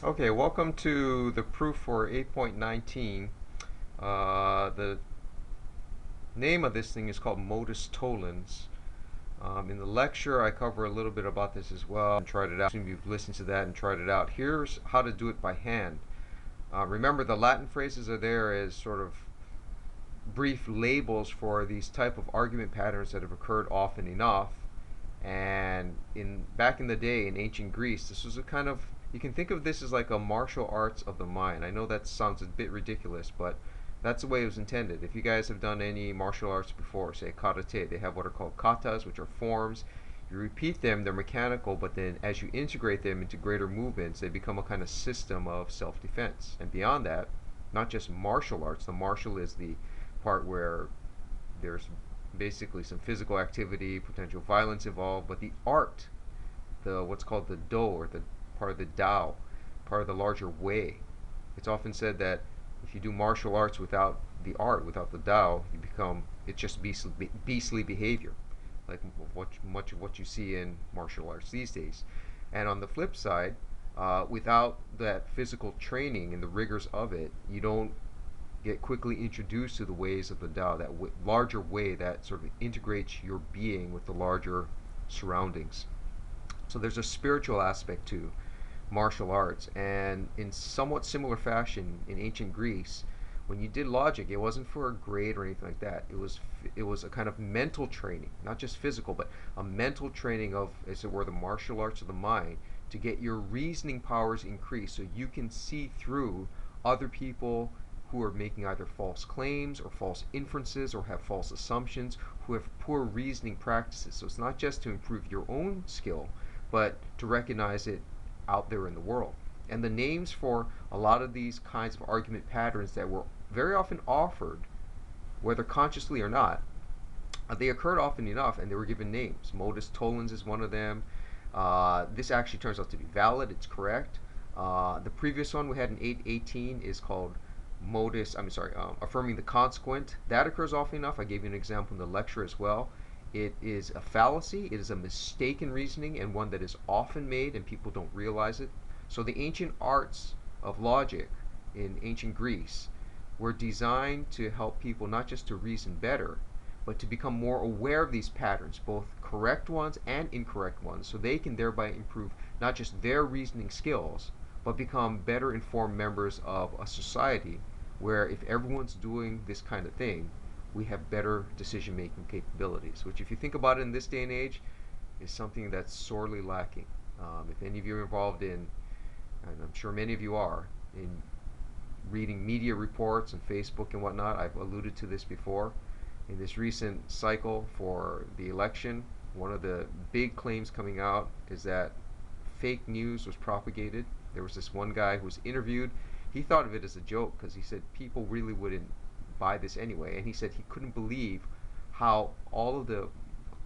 Okay, welcome to the proof for 8.19. The name of this thing is called modus tollens. In the lecture, I cover a little bit about this as well and tried it out. Assume you've listened to that and tried it out. Here's how to do it by hand. Remember, the Latin phrases are there as sort of brief labels for these type of argument patterns that have occurred often enough. And in back in the day in ancient Greece, this was a kind of, you can think of this as like a martial arts of the mind. I know that sounds a bit ridiculous, but that's the way it was intended. If you guys have done any martial arts before, say karate, they have what are called katas, which are forms. You repeat them, they're mechanical, but then as you integrate them into greater movements, they become a kind of system of self defense. And beyond that, not just martial arts, the martial is the part where there's basically some physical activity, potential violence involved, but the art, the what's called the do, or the part of the Tao, part of the larger way. It's often said that if you do martial arts without the art, without the Tao, you become, it's just beastly behavior, like much of what you see in martial arts these days. And on the flip side, without that physical training and the rigors of it, you don't get quickly introduced to the ways of the Tao, that larger way that sort of integrates your being with the larger surroundings. So there's a spiritual aspect to martial arts, and in somewhat similar fashion in ancient Greece, when you did logic, it wasn't for a grade or anything like that. It was a kind of mental training, not just physical, but a mental training of, as it were, the martial arts of the mind to get your reasoning powers increased, so you can see through other people who are making either false claims or false inferences or have false assumptions, who have poor reasoning practices. So it's not just to improve your own skill, but to recognize it out there in the world. And the names for a lot of these kinds of argument patterns that were very often offered, whether consciously or not, they occurred often enough and they were given names. Modus tollens is one of them. This actually turns out to be valid, it's correct. The previous one we had in 818 is called affirming the consequent. That occurs often enough. I gave you an example in the lecture as well. It is a fallacy, it is a mistaken reasoning, and one that is often made and people don't realize it. So the ancient arts of logic in ancient Greece were designed to help people not just to reason better, but to become more aware of these patterns, both correct ones and incorrect ones, so they can thereby improve not just their reasoning skills, but become better informed members of a society where, if everyone's doing this kind of thing, we have better decision making capabilities, which, if you think about it in this day and age, is something that's sorely lacking. If any of you are involved in, and I'm sure many of you are, in reading media reports and Facebook and whatnot, I've alluded to this before. In this recent cycle for the election, one of the big claims coming out is that fake news was propagated. There was this one guy who was interviewed. He thought of it as a joke because he said people really wouldn't buy this anyway. And he said he couldn't believe how all of the,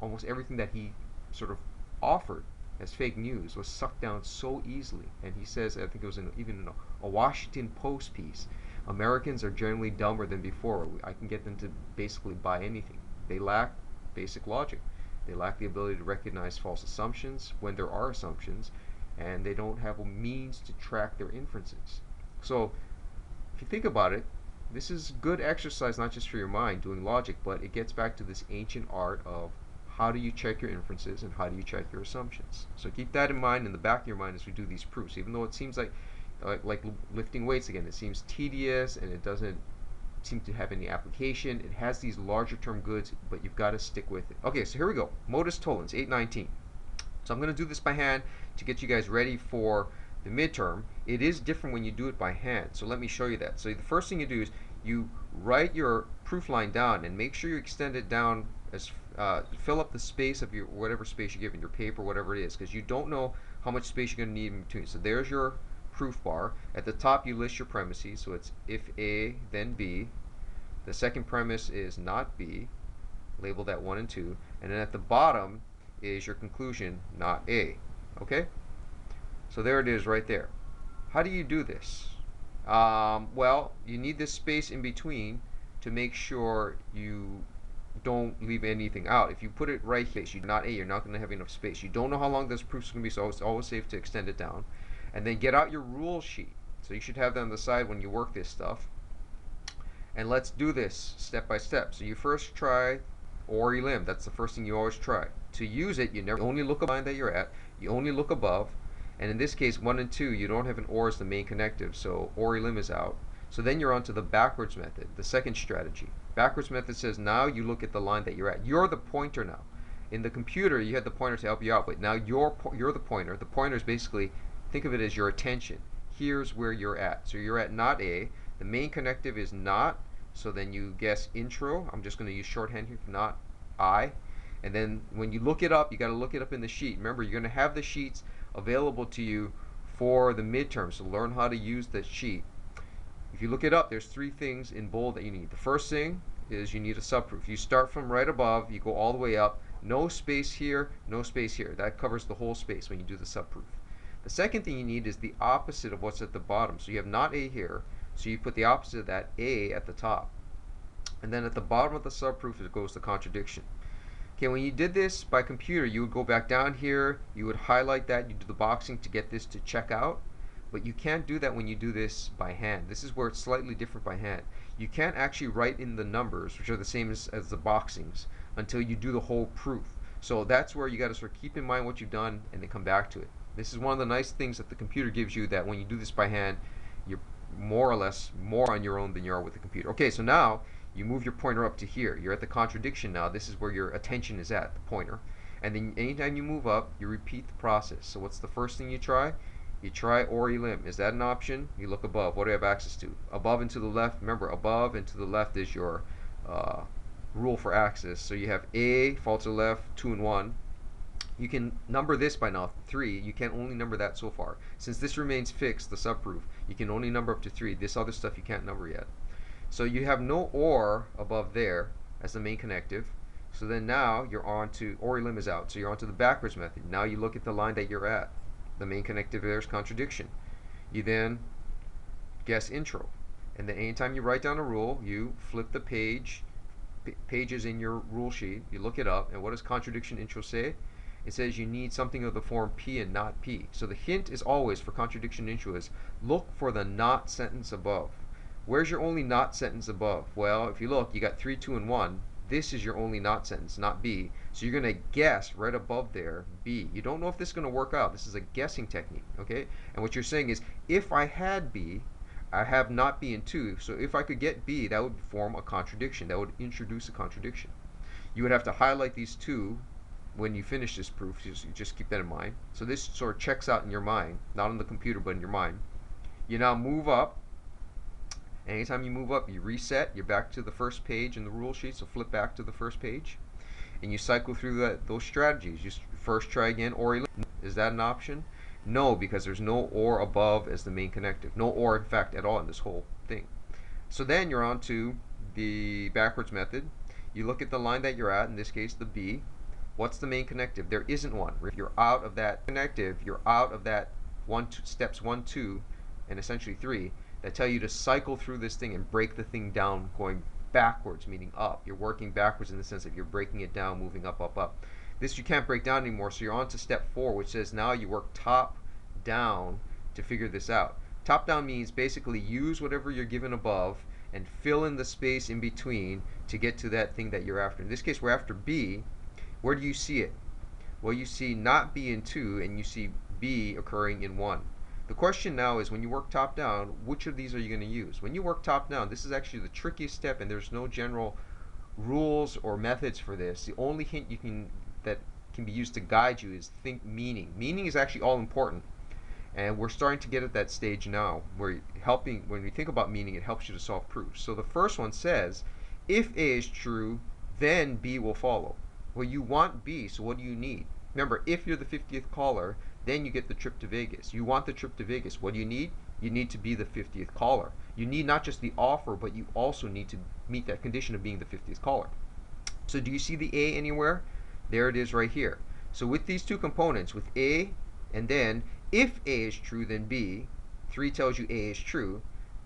almost everything that he sort of offered as fake news was sucked down so easily. And he says, I think it was even in a Washington Post piece, Americans are generally dumber than before. I can get them to basically buy anything. They lack basic logic. They lack the ability to recognize false assumptions when there are assumptions, and they don't have a means to track their inferences. So, if you think about it, this is good exercise not just for your mind doing logic, but it gets back to this ancient art of how do you check your inferences and how do you check your assumptions. So keep that in mind in the back of your mind as we do these proofs. Even though it seems like lifting weights again, it seems tedious and it doesn't seem to have any application. It has these larger term goods, but you've got to stick with it. Okay, so here we go. Modus tollens, 819. So I'm going to do this by hand to get you guys ready for the midterm. It is different when you do it by hand, so let me show you that. So the first thing you do is you write your proof line down and make sure you extend it down as fill up the space of your whatever space you give in your paper, whatever it is, because you don't know how much space you're going to need in between. So there's your proof bar. At the top you list your premises, so it's if A then B. The second premise is not B, label that 1 and 2, and then at the bottom is your conclusion, not A. Okay? So there it is right there. How do you do this? Well, you need this space in between to make sure you don't leave anything out. If you put it right here, you not A, you're not going to have enough space. You don't know how long this proof's going to be, so it's always safe to extend it down. And then get out your rule sheet. So you should have that on the side when you work this stuff. And let's do this step by step. So you first try or elim. That's the first thing you always try. To use it, you never only look at the line that you're at. You only look above. And in this case, 1 and 2, you don't have an or as the main connective, so or elim is out. So then you're on to the backwards method, the second strategy. Backwards method says now you look at the line that you're at. You're the pointer now. In the computer, you had the pointer to help you out, but now you're the pointer. The pointer is basically, think of it as your attention. Here's where you're at. So you're at not A. The main connective is not. So then you guess intro. I'm just going to use shorthand here, not I. And then when you look it up, you got to look it up in the sheet. Remember, you're going to have the sheets available to you for the midterm. So learn how to use the sheet. If you look it up, there's 3 things in bold that you need. The first thing is you need a subproof. You start from right above, you go all the way up. No space here, no space here. That covers the whole space when you do the subproof. The second thing you need is the opposite of what's at the bottom. So you have not A here. So you put the opposite of that, A, at the top. And then at the bottom of the subproof, it goes the contradiction. Okay, when you did this by computer, you would go back down here, you would highlight that, you do the boxing to get this to check out. But you can't do that when you do this by hand. This is where it's slightly different by hand. You can't actually write in the numbers, which are the same as the boxings, until you do the whole proof. So that's where you got to sort of keep in mind what you've done and then come back to it. This is one of the nice things that the computer gives you, that when you do this by hand, you're more or less more on your own than you are with the computer. Okay, so now you move your pointer up to here. You're at the contradiction now. This is where your attention is at, the pointer. And then anytime you move up, you repeat the process. So what's the first thing you try? You try or elim. Is that an option? You look above. What do you have access to? Above and to the left. Remember, above and to the left is your rule for axis. So you have A, fall to the left, 2 and 1. You can number this by now, 3. You can only number that so far. Since this remains fixed, the subproof, you can only number up to 3. This other stuff you can't number yet. So you have no or above there as the main connective. So then now you're on to, or elim is out. So you're on to the backwards method. Now you look at the line that you're at. The main connective there is contradiction. You then guess intro. And then anytime you write down a rule, you flip the pages in your rule sheet, you look it up, and what does contradiction intro say? It says you need something of the form P and not P. So the hint is always for contradiction intro is look for the not sentence above. Where's your only not sentence above? Well, if you look, you got 3, 2, and 1. This is your only not sentence, not B. So you're going to guess right above there, B. You don't know if this is going to work out. This is a guessing technique, okay? And what you're saying is, if I had B, I have not B in 2. So if I could get B, that would form a contradiction. That would introduce a contradiction. You would have to highlight these 2 when you finish this proof. Just keep that in mind. So this sort of checks out in your mind, not on the computer, but in your mind. You now move up. Anytime you move up, you reset. You're back to the first page in the rule sheet, so flip back to the first page. And you cycle through those strategies. You first try again, or elim. Is that an option? No, because there's no or above as the main connective. No or, in fact, at all in this whole thing. So then you're on to the backwards method. You look at the line that you're at, in this case the B. What's the main connective? There isn't one. If you're out of that connective, you're out of that steps 1, 2, and essentially 3. That tell you to cycle through this thing and break the thing down going backwards, meaning up. You're working backwards in the sense that you're breaking it down, moving up, up, up. This you can't break down anymore, so you're on to step 4, which says now you work top down to figure this out. Top down means basically use whatever you're given above and fill in the space in between to get to that thing that you're after. In this case, we're after B. Where do you see it? Well, you see not B in 2, and you see B occurring in 1. The question now is, when you work top down, which of these are you going to use? When you work top down, this is actually the trickiest step, and there's no general rules or methods for this. The only hint that can be used to guide you is think meaning. Meaning is actually all important, and we're starting to get at that stage now where when we think about meaning, it helps you to solve proofs. So the first one says, if A is true, then B will follow. Well, you want B, so what do you need? Remember, if you're the 50th caller, then you get the trip to Vegas. You want the trip to Vegas. What do you need? You need to be the 50th caller. You need not just the offer, but you also need to meet that condition of being the 50th caller. So do you see the A anywhere? There it is right here. So with these 2 components, with A and then, if A is true, then B, 3 tells you A is true,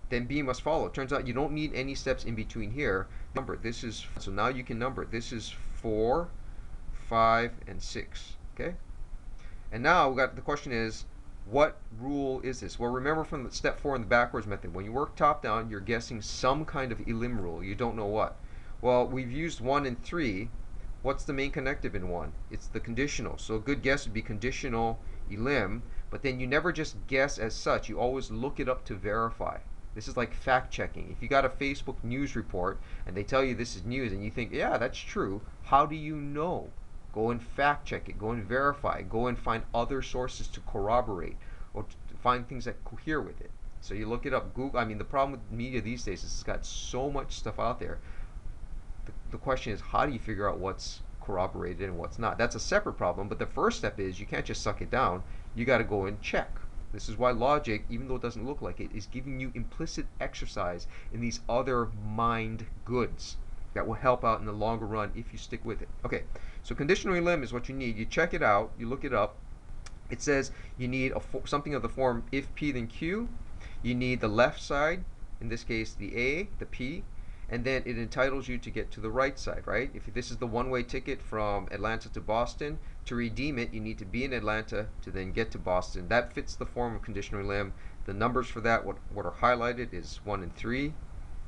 then B must follow. It turns out you don't need any steps in between here. Number, this is, so now you can number. This is 4, 5, and 6, okay? And now the question is, What rule is this? Well, remember from the step 4 in the backwards method, when you work top down, you're guessing some kind of elim rule. You don't know what. Well, we've used 1 and 3. What's the main connective in 1? It's the conditional. So a good guess would be conditional elim, but then you never just guess as such. You always look it up to verify. This is like fact checking. If you got a Facebook news report and they tell you this is news and you think, yeah, that's true, how do you know? Go and fact check it. Go and verify. Go and find other sources to corroborate or to find things that cohere with it. So you look it up. Google. I mean, the problem with media these days is it's got so much stuff out there. The question is, how do you figure out what's corroborated and what's not? That's a separate problem. But the first step is you can't just suck it down. You got to go and check. This is why logic, even though it doesn't look like it, is giving you implicit exercise in these other mind goods that will help out in the longer run if you stick with it. Okay, so conditional elim is what you need. You check it out, you look it up. It says you need something of the form if P then Q. You need the left side, in this case the A, the P, and then it entitles you to get to the right side, right? If this is the one-way ticket from Atlanta to Boston, to redeem it, you need to be in Atlanta to then get to Boston. That fits the form of conditional elim. The numbers for that, what are highlighted, is 1 and 3.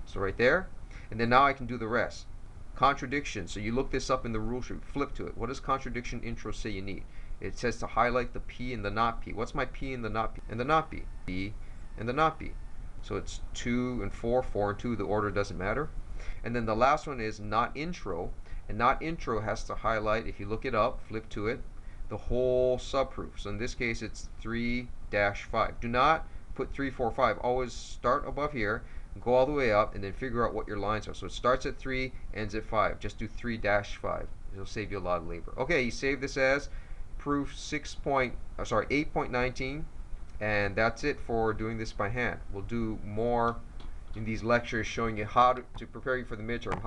So right there. And then now I can do the rest. Contradiction. So you look this up in the rule sheet, flip to it. What does contradiction intro say you need? It says to highlight the P and the not P. What's my P and the not P? And the not P. P and the not P. So it's 2 and 4, 4 and 2. The order doesn't matter. And then the last one is not intro. And not intro has to highlight, if you look it up, flip to it, the whole subproof. So in this case, it's 3-5. Do not put 3, 4, 5. Always start above here, go all the way up, and then figure out what your lines are. So it starts at 3, ends at 5. Just do 3-5. It'll save you a lot of labor. Okay, you save this as proof 8.19. And that's it for doing this by hand. We'll do more in these lectures showing you how to prepare you for the midterm.